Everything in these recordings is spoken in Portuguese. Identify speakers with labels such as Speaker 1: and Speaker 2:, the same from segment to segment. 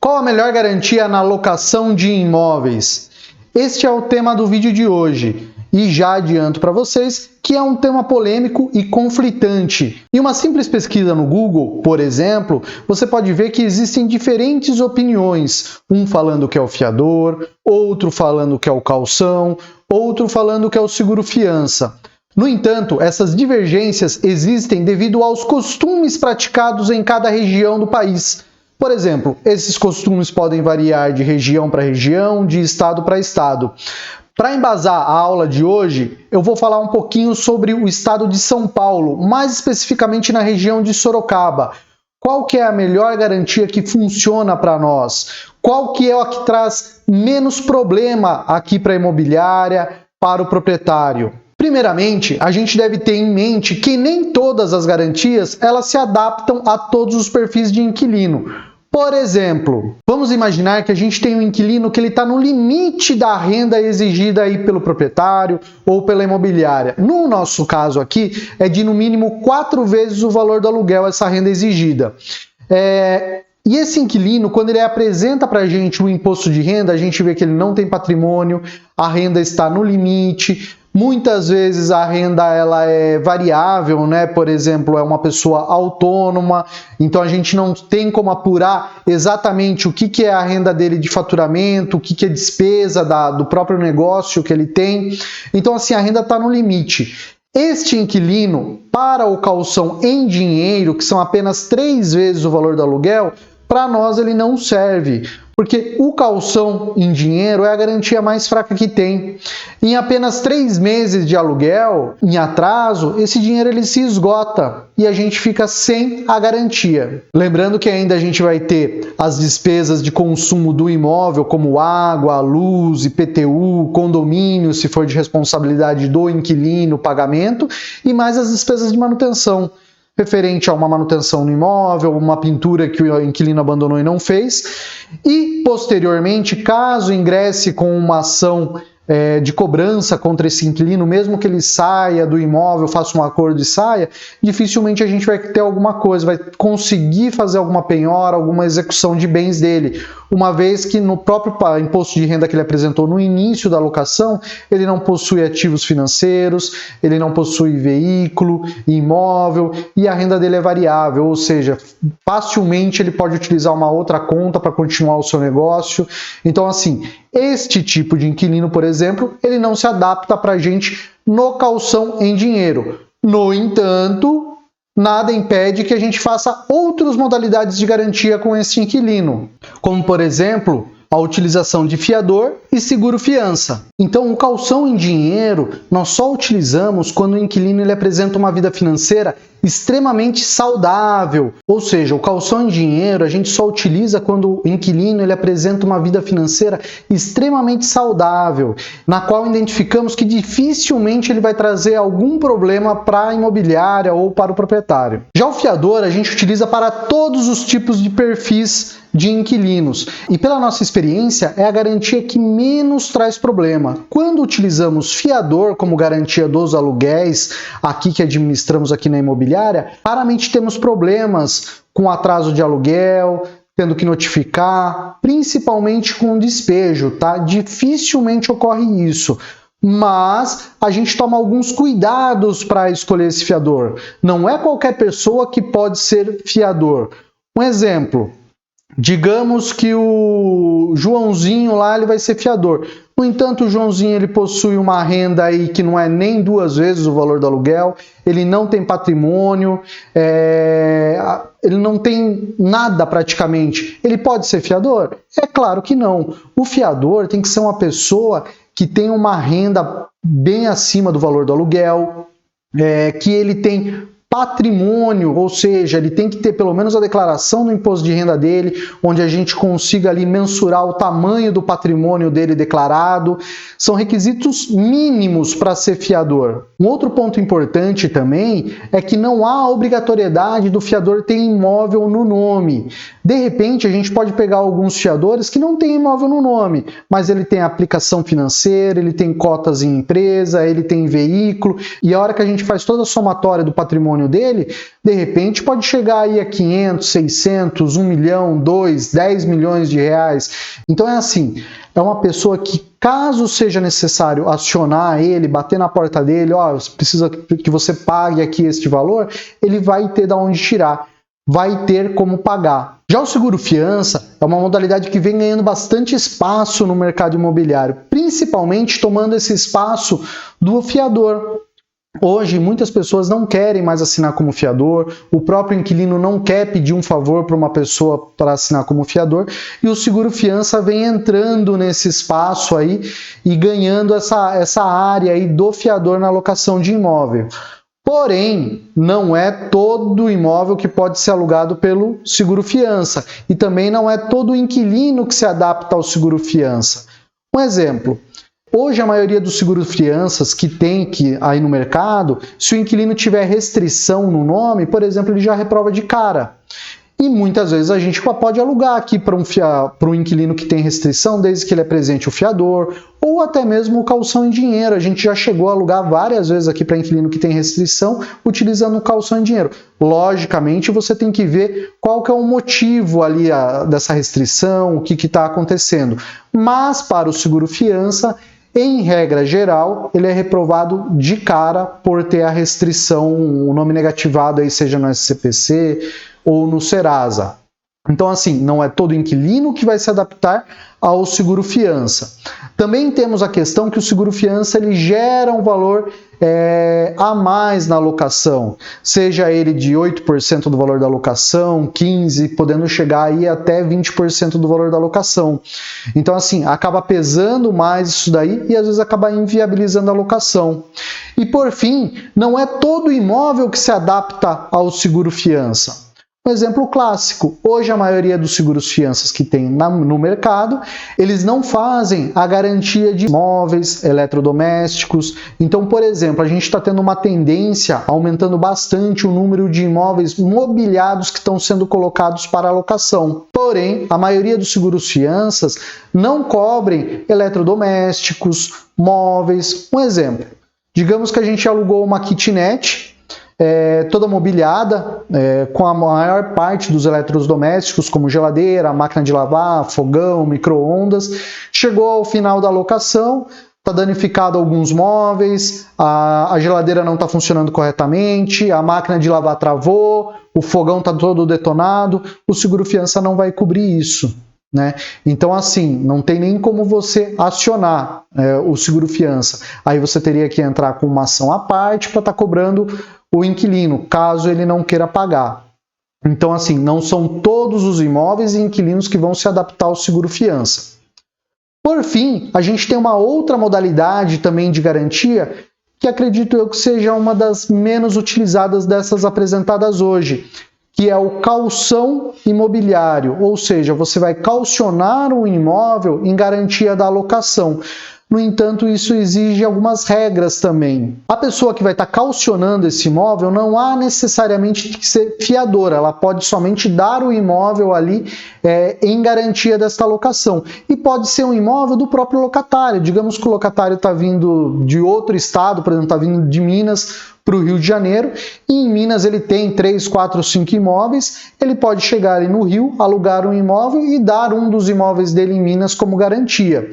Speaker 1: Qual a melhor garantia na locação de imóveis? Este é o tema do vídeo de hoje e já adianto para vocês que é um tema polêmico e conflitante. Em uma simples pesquisa no Google, por exemplo, você pode ver que existem diferentes opiniões, um falando que é o fiador, outro falando que é o calção, outro falando que é o seguro-fiança. No entanto, essas divergências existem devido aos costumes praticados em cada região do país. Por exemplo, esses costumes podem variar de região para região, de estado para estado. Para embasar a aula de hoje, eu vou falar um pouquinho sobre o estado de São Paulo, mais especificamente na região de Sorocaba. Qual que é a melhor garantia que funciona para nós? Qual que é a que traz menos problema aqui para a imobiliária, para o proprietário? Primeiramente, a gente deve ter em mente que nem todas as garantias elas se adaptam a todos os perfis de inquilino. Por exemplo, vamos imaginar que a gente tem um inquilino que ele está no limite da renda exigida aí pelo proprietário ou pela imobiliária. No nosso caso aqui, é de no mínimo 4 vezes o valor do aluguel essa renda exigida. E esse inquilino, quando ele apresenta para a gente o imposto de renda, a gente vê que ele não tem patrimônio, a renda está no limite. Muitas vezes a renda ela é variável, né? Por exemplo, é uma pessoa autônoma, então a gente não tem como apurar exatamente o que é a renda dele de faturamento, o que é despesa do próprio negócio que ele tem. Então, assim, a renda está no limite. Este inquilino, para o calção em dinheiro, que são apenas 3 vezes o valor do aluguel, para nós ele não serve. Porque o calção em dinheiro é a garantia mais fraca que tem. Em apenas 3 meses de aluguel, em atraso, esse dinheiro ele se esgota e a gente fica sem a garantia. Lembrando que ainda a gente vai ter as despesas de consumo do imóvel, como água, luz, IPTU, condomínio, se for de responsabilidade do inquilino, pagamento, e mais as despesas de manutenção, referente a uma manutenção no imóvel, uma pintura que o inquilino abandonou e não fez. E, posteriormente, caso ingresse com uma ação de cobrança contra esse inquilino, mesmo que ele saia do imóvel, faça um acordo e saia, dificilmente a gente vai ter alguma coisa, vai conseguir fazer alguma penhora, alguma execução de bens dele, uma vez que no próprio imposto de renda que ele apresentou no início da locação, ele não possui ativos financeiros, ele não possui veículo, imóvel, e a renda dele é variável, ou seja, facilmente ele pode utilizar uma outra conta para continuar o seu negócio. Então, assim, este tipo de inquilino, por exemplo, ele não se adapta para a gente no calção em dinheiro. No entanto, nada impede que a gente faça outras modalidades de garantia com esse inquilino, como, por exemplo, a utilização de fiador e seguro-fiança. Então, o calção em dinheiro nós só utilizamos quando o inquilino ele apresenta uma vida financeira extremamente saudável, ou seja, o calção em dinheiro a gente só utiliza quando o inquilino ele apresenta uma vida financeira extremamente saudável, na qual identificamos que dificilmente ele vai trazer algum problema para a imobiliária ou para o proprietário. Já o fiador a gente utiliza para todos os tipos de perfis de inquilinos e pela nossa experiência é a garantia que menos traz problema. Quando utilizamos fiador como garantia dos aluguéis, aqui que administramos aqui na imobiliária, raramente temos problemas com atraso de aluguel, tendo que notificar, principalmente com despejo, tá? Dificilmente ocorre isso. Mas a gente toma alguns cuidados para escolher esse fiador. Não é qualquer pessoa que pode ser fiador. Um exemplo, digamos que o Joãozinho lá ele vai ser fiador. No entanto, o Joãozinho ele possui uma renda aí que não é nem 2 vezes o valor do aluguel, ele não tem patrimônio, ele não tem nada praticamente. Ele pode ser fiador? É claro que não. O fiador tem que ser uma pessoa que tem uma renda bem acima do valor do aluguel, que ele tem patrimônio, ou seja, ele tem que ter pelo menos a declaração do imposto de renda dele, onde a gente consiga ali mensurar o tamanho do patrimônio dele declarado. São requisitos mínimos para ser fiador. Um outro ponto importante também é que não há obrigatoriedade do fiador ter imóvel no nome. De repente, a gente pode pegar alguns fiadores que não têm imóvel no nome, mas ele tem aplicação financeira, ele tem cotas em empresa, ele tem veículo, e a hora que a gente faz toda a somatória do patrimônio patrimônio dele, de repente pode chegar aí a 500, 600, 1 milhão, 2, 10 milhões de reais. Então é assim, é uma pessoa que, caso seja necessário acionar ele, bater na porta dele, ó, precisa que você pague aqui este valor, ele vai ter de onde tirar, vai ter como pagar. Já o seguro-fiança é uma modalidade que vem ganhando bastante espaço no mercado imobiliário, principalmente tomando esse espaço do fiador. Hoje, muitas pessoas não querem mais assinar como fiador, o próprio inquilino não quer pedir um favor para uma pessoa para assinar como fiador, e o seguro-fiança vem entrando nesse espaço aí e ganhando essa área aí do fiador na locação de imóvel. Porém, não é todo imóvel que pode ser alugado pelo seguro-fiança, e também não é todo inquilino que se adapta ao seguro-fiança. Um exemplo. Hoje, a maioria dos seguros-fianças que tem aí no mercado, se o inquilino tiver restrição no nome, por exemplo, ele já reprova de cara. E muitas vezes a gente pode alugar aqui para um inquilino que tem restrição, desde que ele apresente o fiador, ou até mesmo o calção em dinheiro. A gente já chegou a alugar várias vezes aqui para inquilino que tem restrição, utilizando o calção em dinheiro. Logicamente, você tem que ver qual que é o motivo ali dessa restrição, o que está acontecendo. Mas, para o seguro-fiança, em regra geral, ele é reprovado de cara por ter a restrição, o nome negativado aí, seja no SCPC ou no Serasa. Então, assim, não é todo inquilino que vai se adaptar ao seguro-fiança. Também temos a questão que o seguro-fiança ele gera um valor a mais na locação, seja ele de 8% do valor da locação, 15%, podendo chegar aí até 20% do valor da locação. Então, assim, acaba pesando mais isso daí e às vezes acaba inviabilizando a locação. E por fim, não é todo imóvel que se adapta ao seguro-fiança. Um exemplo clássico, hoje a maioria dos seguros-fianças que tem no mercado, eles não fazem a garantia de imóveis, eletrodomésticos. Então, por exemplo, a gente está tendo uma tendência, aumentando bastante o número de imóveis mobiliados que estão sendo colocados para alocação. Porém, a maioria dos seguros-fianças não cobrem eletrodomésticos, móveis. Um exemplo, digamos que a gente alugou uma kitnet, toda mobiliada, com a maior parte dos eletrodomésticos, como geladeira, máquina de lavar, fogão, micro-ondas. Chegou ao final da locação, está danificado alguns móveis, a geladeira não está funcionando corretamente, a máquina de lavar travou, o fogão está todo detonado, o seguro-fiança não vai cobrir isso. Né? Então, assim, não tem nem como você acionar o seguro-fiança. Aí você teria que entrar com uma ação à parte para estar cobrando o inquilino, caso ele não queira pagar. Então, assim, não são todos os imóveis e inquilinos que vão se adaptar ao seguro-fiança. Por fim, a gente tem uma outra modalidade também de garantia, que acredito eu que seja uma das menos utilizadas dessas apresentadas hoje, que é o calção imobiliário, ou seja, você vai calcionar um imóvel em garantia da locação. No entanto, isso exige algumas regras também. A pessoa que vai estar calcionando esse imóvel não há necessariamente que ser fiadora, ela pode somente dar o imóvel ali em garantia desta locação. E pode ser um imóvel do próprio locatário. Digamos que o locatário está vindo de outro estado, por exemplo, está vindo de Minas para o Rio de Janeiro, e em Minas ele tem 3, 4, 5 imóveis, ele pode chegar ali no Rio, alugar um imóvel e dar um dos imóveis dele em Minas como garantia.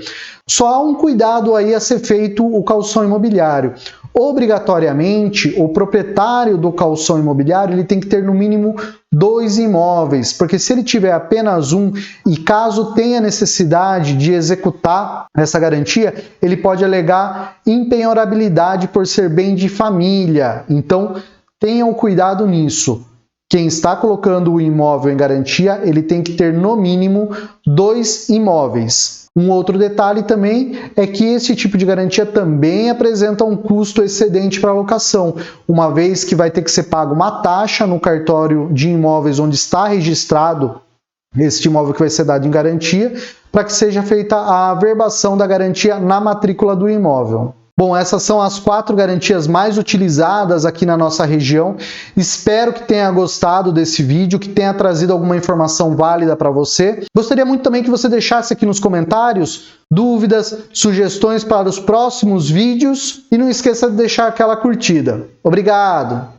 Speaker 1: Só há um cuidado aí a ser feito o calção imobiliário. Obrigatoriamente, o proprietário do calção imobiliário ele tem que ter no mínimo 2 imóveis, porque se ele tiver apenas um e caso tenha necessidade de executar essa garantia, ele pode alegar impenhorabilidade por ser bem de família. Então, tenham cuidado nisso. Quem está colocando o imóvel em garantia, ele tem que ter no mínimo 2 imóveis. Um outro detalhe também é que esse tipo de garantia também apresenta um custo excedente para a locação, uma vez que vai ter que ser pago uma taxa no cartório de imóveis onde está registrado este imóvel que vai ser dado em garantia, para que seja feita a averbação da garantia na matrícula do imóvel. Bom, essas são as 4 garantias mais utilizadas aqui na nossa região. Espero que tenha gostado desse vídeo, que tenha trazido alguma informação válida para você. Gostaria muito também que você deixasse aqui nos comentários dúvidas, sugestões para os próximos vídeos e não esqueça de deixar aquela curtida. Obrigado!